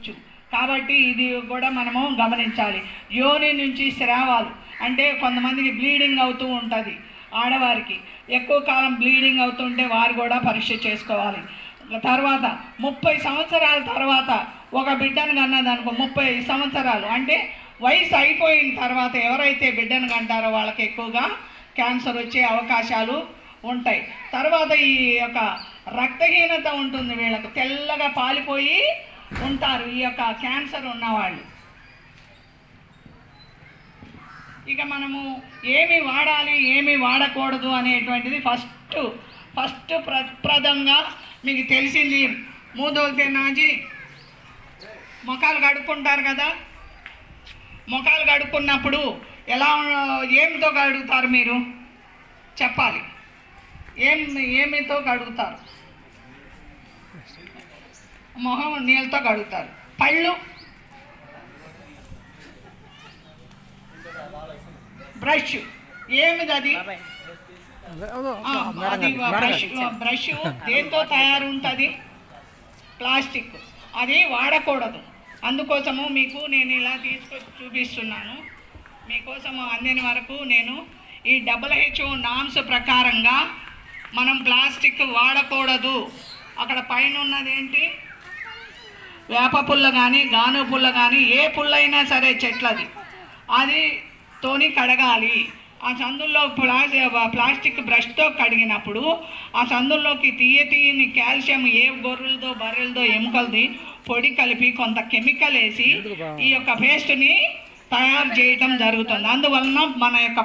వచ్చు. కాబట్టి ఇది కూడా మనము గమనించాలి. యోని నుంచి స్రావాలు అంటే కొంతమందికి బ్లీడింగ్ అవుతూ ఉంటుంది. ఆడవారికి ఎక్కువ కాలం బ్లీడింగ్ అవుతుంటే వారు కూడా పరీక్ష చేసుకోవాలి. తర్వాత 30 సంవత్సరాల తర్వాత ఒక బిడ్డను కన్నదనుకో, 30 సంవత్సరాలు అంటే వయసు అయిపోయిన తర్వాత ఎవరైతే బిడ్డను కంటారో వాళ్ళకి ఎక్కువగా క్యాన్సర్ వచ్చే అవకాశాలు ఉంటాయి. తర్వాత ఈ యొక్క రక్తహీనత ఉంటుంది, వీళ్ళకు తెల్లగా పాలిపోయి ఉంటారు ఈ యొక్క క్యాన్సర్ ఉన్నవాళ్ళు. ఇక మనము ఏమి వాడాలి ఏమి వాడకూడదు అనేటువంటిది ఫస్ట్ ప్రప్రదంగా మీకు తెలిసింది. మూదోల్తే నాజీ ముఖాలు కడుక్కుంటారు కదా, ముఖాలు కడుక్కున్నప్పుడు ఏమితో కడుగుతారు మీరు చెప్పాలి. ఏమితో కడుగుతారు? మొహం నీళ్ళతో కడుగుతారు. పళ్ళు బ్రష్ ఏమిది అది? బ్రష్ దేంతో తయారు ఉంటుంది? ప్లాస్టిక్. అది వాడకూడదు. అందుకోసము మీకు నేను ఇలా తీసుకొచ్చి చూపిస్తున్నాను. మీకోసము అందిన వరకు నేను ఈ WHO నామ్స్ ప్రకారంగా మనం ప్లాస్టిక్ వాడకూడదు. అక్కడ పైన ఉన్నదేంటి? వేప పుల్ల కానీ గాను పుల్ల కానీ ఏ పుల్ల అయినా సరే చెట్లది, అది తోని కడగాలి. ఆ సందుల్లో ప్లాస్టిక్ బ్రష్తో కడిగినప్పుడు ఆ సందుల్లోకి తీయని కాల్షియం ఏ గొర్రెలదో బర్రెలదో ఎముకలది పొడి కలిపి కొంత కెమికల్ వేసి ఈ యొక్క పేస్ట్ని తయారు చేయటం జరుగుతుంది. అందువలన మన యొక్క